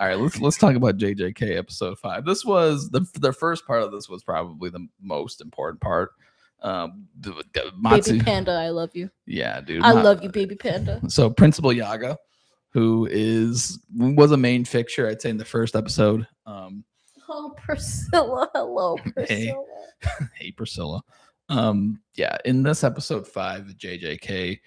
All right, let's talk about JJK episode 5. This was the first part of this was probably the most important part. Matsu, Baby Panda, I love you. Yeah, dude. I love you, Baby Panda. So Principal Yaga, who was a main fixture, I'd say, in the first episode. Oh, Priscilla. Hello, Priscilla. Hey, Priscilla. Yeah, in this episode 5, JJK,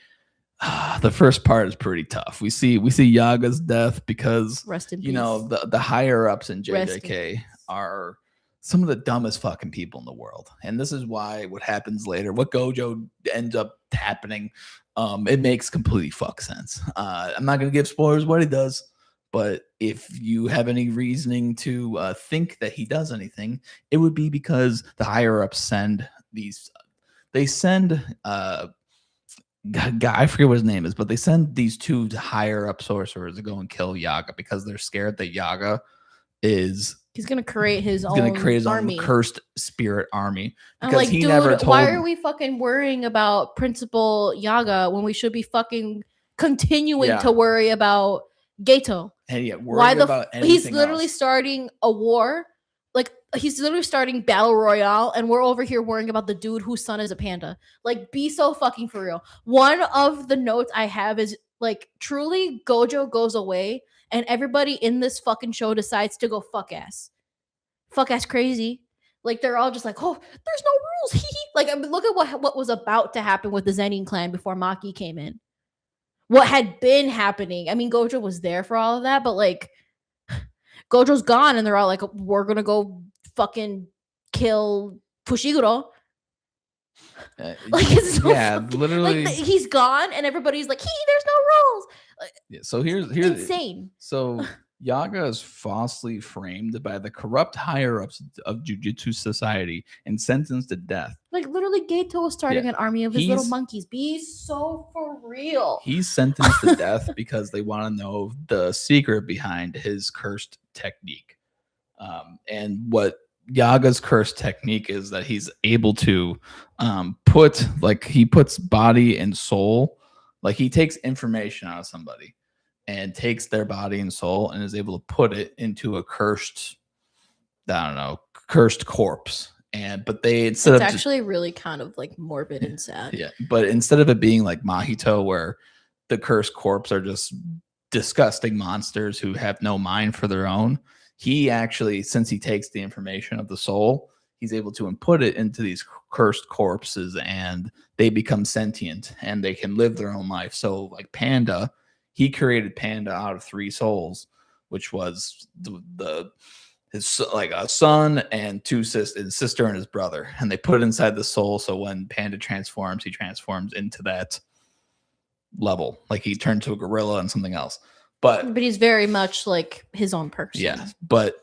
the first part is pretty tough. We see Yaga's death because the higher ups in JJK are some of the dumbest fucking people in the world, and this is why what happens later, what Gojo ends up happening, it makes completely fuck sense. I'm not gonna give spoilers what he does, but if you have any reasoning to think that he does anything, it would be because the higher ups send God, I forget what his name is, but they send these 2 higher up sorcerers to go and kill Yaga because they're scared that Yaga he's gonna create his own cursed spirit army. I'm like, dude, why are we fucking worrying about Principal Yaga when we should be fucking continuing to worry about Gato? And he's literally starting a war. Like, he's literally starting battle royale, and we're over here worrying about the dude whose son is a panda. Like, be so fucking for real. One of the notes I have is, like, truly Gojo goes away, and everybody in this fucking show decides to go fuck ass crazy. Like, they're all just like, oh, there's no rules. Like, I mean, look at what was about to happen with the Zenin clan before Maki came in. What had been happening. I mean, Gojo was there for all of that, but, like, Gojo's gone, and they're all like, we're gonna go fucking kill Fushiguro. Like, it's so literally, like, he's gone, and everybody's like, there's no rules. Like, so here's insane. So Yaga is falsely framed by the corrupt higher ups of Jujutsu Society and sentenced to death. Like, literally, Gato was starting an army of his little monkeys. Be so for real. He's sentenced to death because they want to know the secret behind his cursed technique. And what Yaga's cursed technique is that he's able to he puts body and soul, like he takes information out of somebody and takes their body and soul and is able to put it into a cursed corpse. But it's actually really kind of like morbid and sad. Yeah, but instead of it being like Mahito, where the cursed corpse are just disgusting monsters who have no mind for their own, he actually, since he takes the information of the soul, he's able to input it into these cursed corpses, and they become sentient and they can live their own life. So, like Panda, he created Panda out of 3 souls, which was his like a son and 2 sisters, his sister and his brother, and they put it inside the soul. So when Panda transforms, he transforms into that level, like he turned to a gorilla and something else. But he's very much like his own person. Yeah, but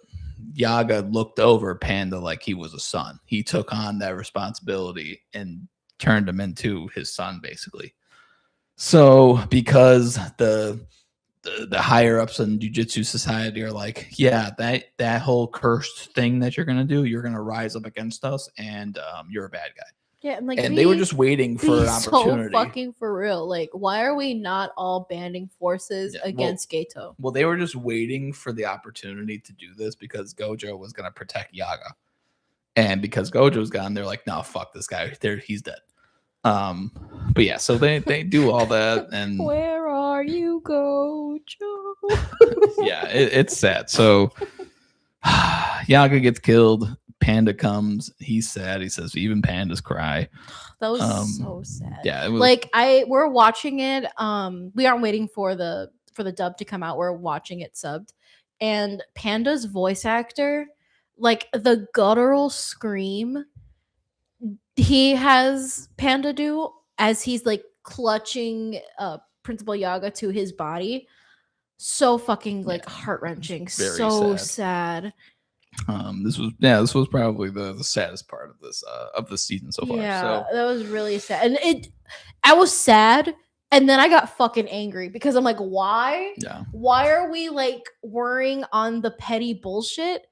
Yaga looked over Panda like he was a son. He took on that responsibility and turned him into his son, basically. So because the higher ups in Jujutsu Society are like, yeah, that whole cursed thing that you're gonna do, you're gonna rise up against us, and you're a bad guy. Yeah, and they were just waiting for an opportunity. So fucking for real. Like, why are we not all banding forces against Gato? Well, they were just waiting for the opportunity to do this because Gojo was gonna protect Yaga, and because Gojo's gone, they're like, no, fuck this guy. He's dead. But yeah, so they do all that, and where are you, Gojo? Yeah, it's sad. So Yaga gets killed. Panda comes. He's sad. He says even pandas cry. That was so sad. Yeah, it was, like we're watching it. We aren't waiting for the dub to come out. We're watching it subbed, and Panda's voice actor, like the guttural scream he has Panda do as he's like clutching Principal Yaga to his body, so fucking like heart-wrenching. So sad. This was probably the saddest part of the season so far. Yeah, so that was really sad. And I was sad, and then I got fucking angry because I'm like, why? Yeah. Why are we like worrying on the petty bullshit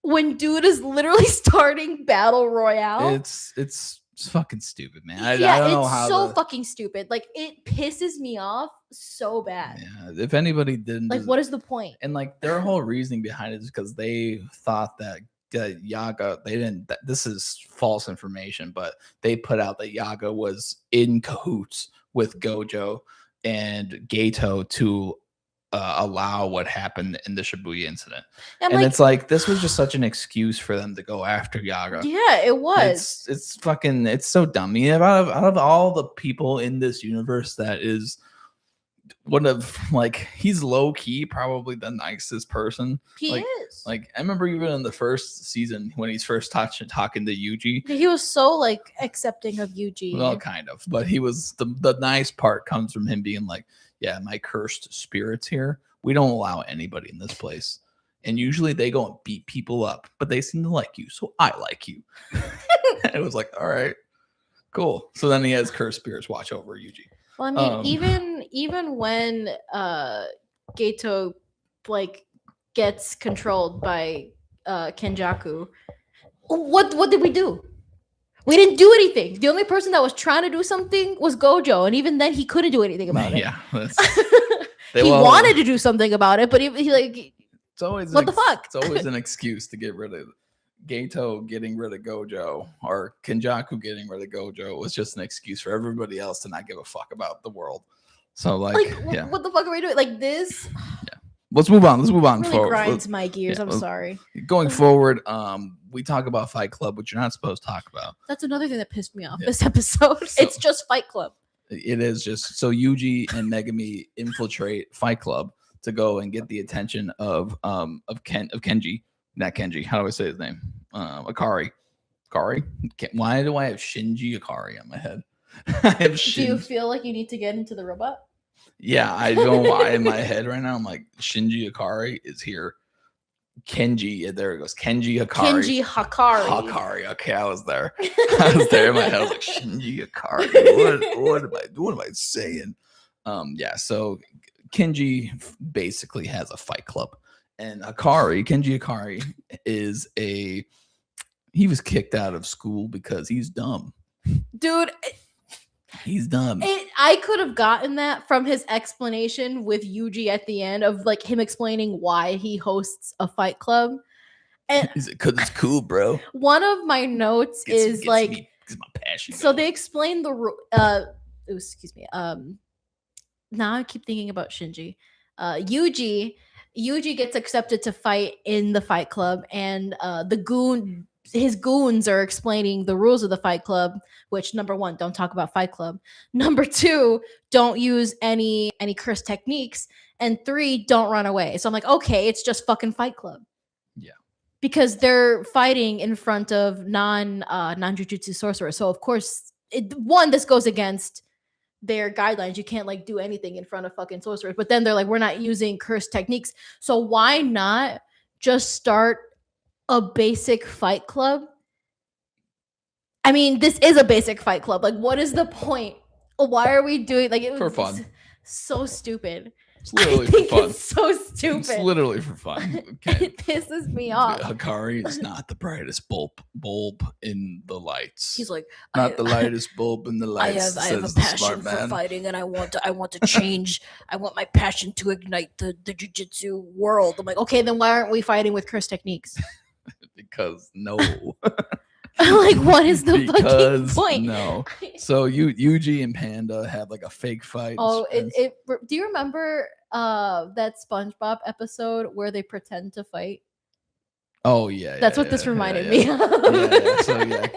when dude is literally starting battle royale? It's It's fucking stupid, man. I Yeah, don't know it's how so fucking stupid. Like, it pisses me off so bad. Yeah, if anybody didn't Like, what is the point? And like their whole reasoning behind it is because they thought that Yaga, they didn't. This is false information, but they put out that Yaga was in cahoots with Gojo and Gato to allow what happened in the Shibuya incident. And like, it's like this was just such an excuse for them to go after Yaga. Yeah, it was. It's fucking. It's so dumb. Yeah, out of all the people in this universe, that is one of like he's low key probably the nicest person. He is. Like I remember even in the first season when he's first talking to Yuji, he was so like accepting of Yuji. Well, kind of, but he was the nice part comes from him being like, yeah, my cursed spirits here. We don't allow anybody in this place, and usually they go and beat people up, but they seem to like you, so I like you. It was like, all right, cool. So then he has cursed spirits watch over Yuji. Well, I mean, even when Gato like gets controlled by Kenjaku, what did we do? We didn't do anything. The only person that was trying to do something was Gojo, and even then he couldn't do anything about it. Yeah, he wanted to do something about it, but he like it's always what the fuck? It's always an excuse to get rid of Gato getting rid of Gojo or Kenjaku getting rid of Gojo was just an excuse for everybody else to not give a fuck about the world. So yeah. What the fuck are we doing? Like this? Yeah. Let's move on. Really forward. Grinds my gears. Yeah, I'm sorry. Going forward, we talk about Fight Club, which you're not supposed to talk about. That's another thing that pissed me off this episode. So, it's just Fight Club. It is just so Yuji and Megami infiltrate Fight Club to go and get the attention of Kenji. Not Kenji. How do I say his name? Akari. Why do I have Shinji Akari on my head? I have Do you feel like you need to get into the robot? Yeah, I don't know why in my head right now. I'm like, Shinji Akari is here. Kenji, there it goes. Kenji Akari. Kenji Hakari. Hakari. Okay, I was there. I was there in my head. I was like, Shinji Akari. What am I saying? Yeah, so Kenji basically has a fight club. And Kenji Akari is he was kicked out of school because he's dumb. Dude, he's dumb. I could have gotten that from his explanation with Yuji at the end of like him explaining why he hosts a fight club. And is it because it's cool, bro? One of my notes is like my passion. So they explained excuse me. Now I keep thinking about Shinji. Yuji gets accepted to fight in the fight club, and his goons are explaining the rules of the fight club, which number 1, don't talk about fight club. Number 2, don't use any cursed techniques. And 3, don't run away. So I'm like, okay, it's just fucking fight club. Yeah. Because they're fighting in front of non-jujutsu sorcerers. So of course, this goes against their guidelines. You can't like do anything in front of fucking sorcerers. But then they're like, we're not using cursed techniques. So why not just start a basic fight club? I mean, this is a basic fight club. Like, what is the point? Why are we doing like it was for fun? So stupid. It's literally for fun. It's so stupid. It's literally for fun. Okay. It pisses me off. Hakari is not the brightest bulb in the lights. He's like, not the lightest bulb in the lights. I have a passion for fighting, and I want to change. I want my passion to ignite the jujitsu world. I'm like, okay, then why aren't we fighting with cursed techniques? Because no. Like, what is the fucking point? No. So Yuji and Panda have like a fake fight. Oh, do you remember that SpongeBob episode where they pretend to fight? Oh yeah. That's what this reminded me of. So yeah.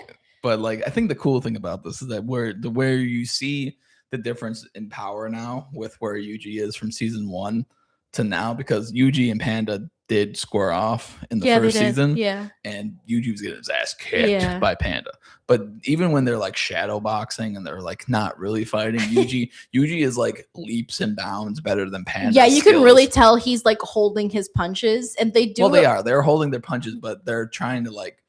But like I think the cool thing about this is that where you see the difference in power now with where Yuji is from season 1 to now, because Yuji and Panda did square off in the first season. Yeah. And Yuji was getting his ass kicked by Panda. But even when they're like shadow boxing and they're like not really fighting, Yuji is like leaps and bounds better than Panda. Yeah, you can really tell he's like holding his punches, and they do. Well, they're holding their punches, but they're trying to like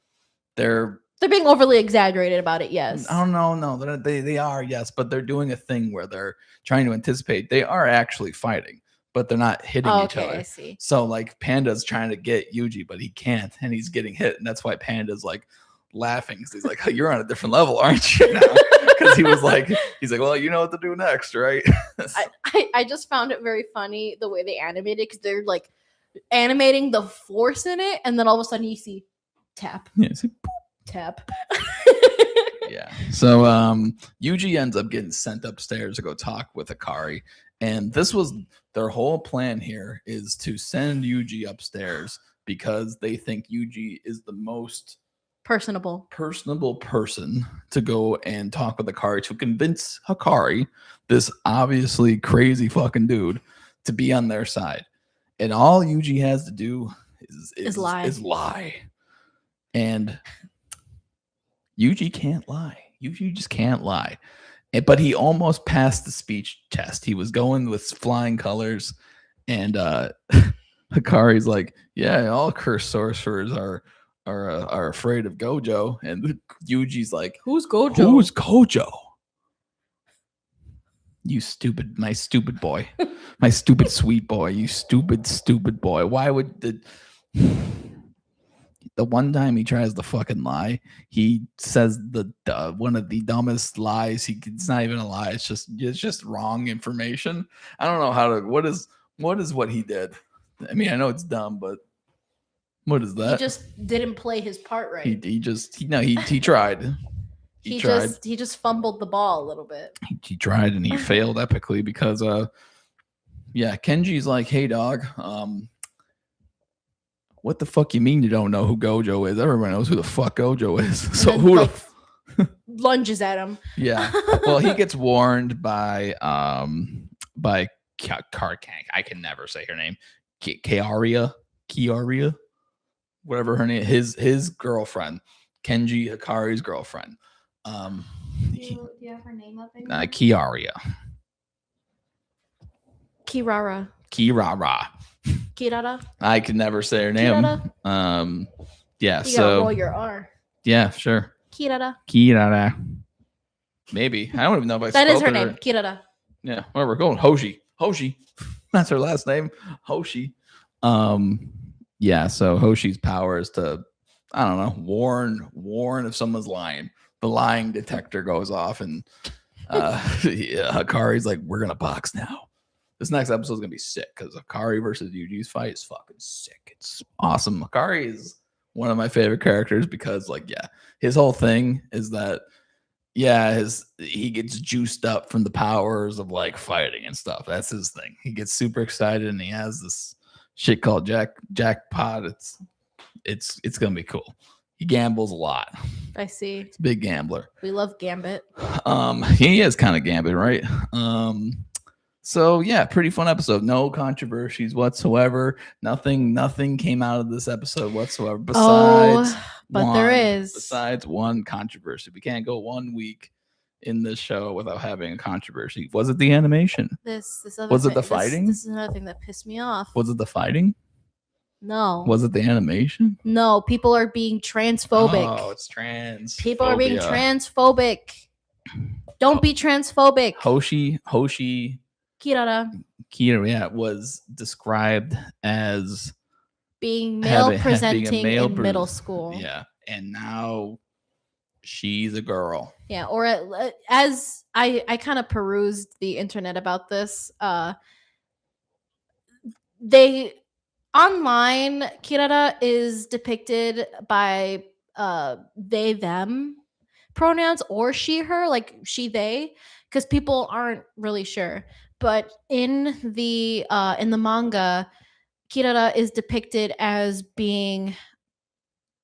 they're being overly exaggerated about it. Yes. I don't know. No, they are. Yes, but they're doing a thing where they're trying to anticipate. They are actually fighting, but they're not hitting each other. I see. So like Panda's trying to get Yuji, but he can't, and he's getting hit, and that's why Panda's like laughing. He's like, oh, you're on a different level, aren't you? Because he's like, well, you know what to do next, right? I just found it very funny the way they animated, because they're like animating the force in it, and then all of a sudden you see tap, tap. Yeah. So Yuji ends up getting sent upstairs to go talk with Akari, and this was their whole plan here, is to send Yuji upstairs because they think Yuji is the most personable person to go and talk with Akari, to convince Akari, this obviously crazy fucking dude, to be on their side. And all Yuji has to do is lie. And Yuji can't lie. Yuji just can't lie. But he almost passed the speech test. He was going with flying colors. And Hikari's like, yeah, all cursed sorcerers are afraid of Gojo. And Yuji's like, who's Gojo? Who's Gojo? You stupid, my stupid boy. My stupid sweet boy. You stupid boy. Why would the one time he tries to fucking lie, he says the one of the dumbest lies. It's not even a lie. It's just wrong information. I don't know how to. What is what he did? I mean, I know it's dumb, but what is that? He just didn't play his part right. He tried. He just fumbled the ball a little bit. He tried and he failed epically because Kenji's like, hey dog, what the fuck you mean you don't know who Gojo is? Everyone knows who the fuck Gojo is. So then, who lunges at him? Yeah. Well, he gets warned by Karkank. I can never say her name. Kiaria, whatever her name. His girlfriend, Kenji Hikari's girlfriend. Do you have her name up? Kirara. Kirara. I can never say her name. Kirara. Yeah. You gotta roll your R. Yeah, sure. Kirara. Maybe. I don't even know if I that is her name. Kirara. Yeah. Where we're going. Hoshi. That's her last name. Hoshi. Yeah. So Hoshi's power is to, I don't know, warn if someone's lying. The lying detector goes off, and Hikari's like, we're gonna box now. This next episode is gonna be sick because Hikari versus Yuji's fight is fucking sick. It's awesome. Hikari is one of my favorite characters because, his whole thing is that, he gets juiced up from the powers of like fighting and stuff. That's his thing. He gets super excited and he has this shit called jackpot. It's gonna be cool. He gambles a lot. I see. It's a big gambler. We love Gambit. He is kind of Gambit, right? So yeah, pretty fun episode. No controversies whatsoever. Nothing came out of this episode whatsoever. Besides one controversy. We can't go 1 week in this show without having a controversy. Was it the animation? Was it the fighting? This is another thing that pissed me off. Was it the fighting? No. Was it the animation? No, people are being transphobic. Oh, it's trans. People are being transphobic. Don't be transphobic. Hoshi. Kirara, was described as being male presenting in middle school. Yeah, and now she's a girl. Yeah, or as I kind of perused the internet about this. Online, Kirara is depicted by they, them pronouns, or she, her, like she, they, because people aren't really sure. But in the manga, Kirara is depicted as being.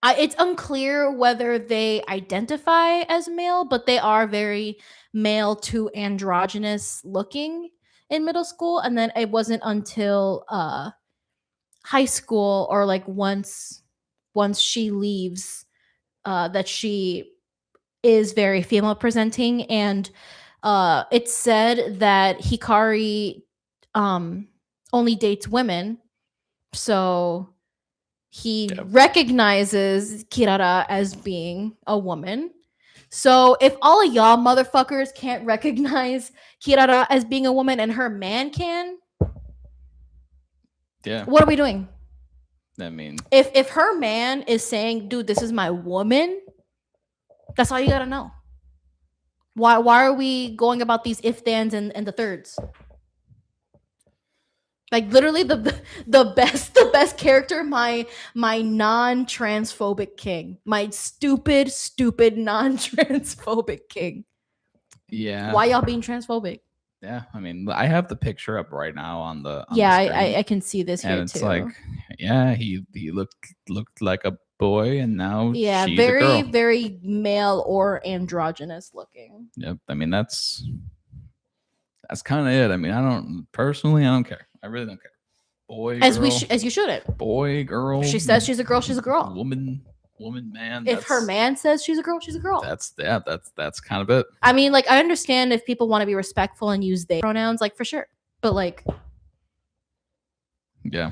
It's unclear whether they identify as male, but they are very male to androgynous looking in middle school, and then it wasn't until high school, or like once she leaves, that she is very female presenting. And it's said that Hikari only dates women, so he recognizes Kirara as being a woman. So if all of y'all motherfuckers can't recognize Kirara as being a woman and her man can, what are we doing? I mean, if her man is saying, dude, this is my woman, That's all you gotta know. Why are we going about these if thans and the thirds? Like literally the best character, my non-transphobic king, my stupid non-transphobic king. Yeah. Why y'all being transphobic? Yeah, I mean, I have the picture up right now on the I can see this and here it's too. like, yeah, he looked like a boy, and now yeah, she's a girl. very male or androgynous looking. Yep, I mean that's kind of it. I mean, I don't care. I really don't care. Boy, as girl, as you shouldn't. boy, girl. If she says she's a girl, she's a girl. Woman, man. If her man says she's a girl, she's a girl. That's kind of it. I mean, like, I understand if people want to be respectful and use they pronouns, like, for sure. But like, yeah,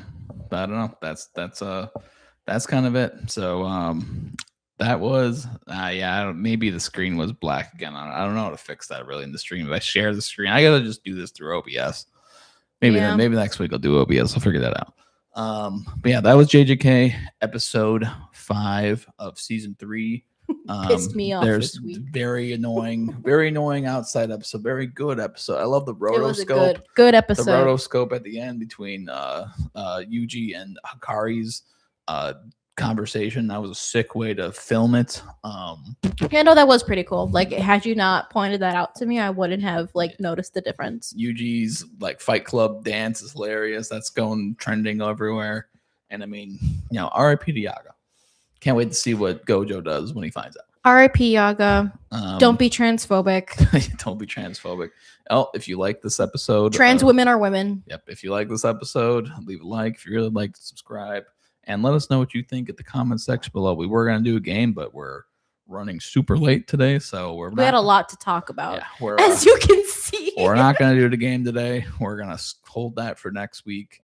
I don't know. That's kind of it. So that was maybe the screen was black again. I don't know how to fix that really in the stream. If I share the screen, I gotta just do this through OBS. Maybe next week I'll do OBS. I'll figure that out. But yeah, that was JJK episode 5 of season 3. Pissed me off There's this week. very annoying outside episode. Very good episode. I love the rotoscope. It was a good episode. The rotoscope at the end between Yuji and Hikari's conversation. That was a sick way to film it. Yeah, no, that was pretty cool. Like, had you not pointed that out to me, I wouldn't have like noticed the difference. Yuji's like Fight Club dance is hilarious. That's going trending everywhere. And I mean, R.I.P. to Yaga. Can't wait to see what Gojo does when he finds out. R.I.P. Yaga. Don't be transphobic. Don't be transphobic. Oh, if you like this episode, trans women are women. Yep. If you like this episode, leave a like. If you really like, subscribe. And let us know what you think at the comment section below. We were going to do a game, but we're running super late today, so we had a lot to talk about. Yeah, as you can see, we're not going to do the game today. We're going to hold that for next week.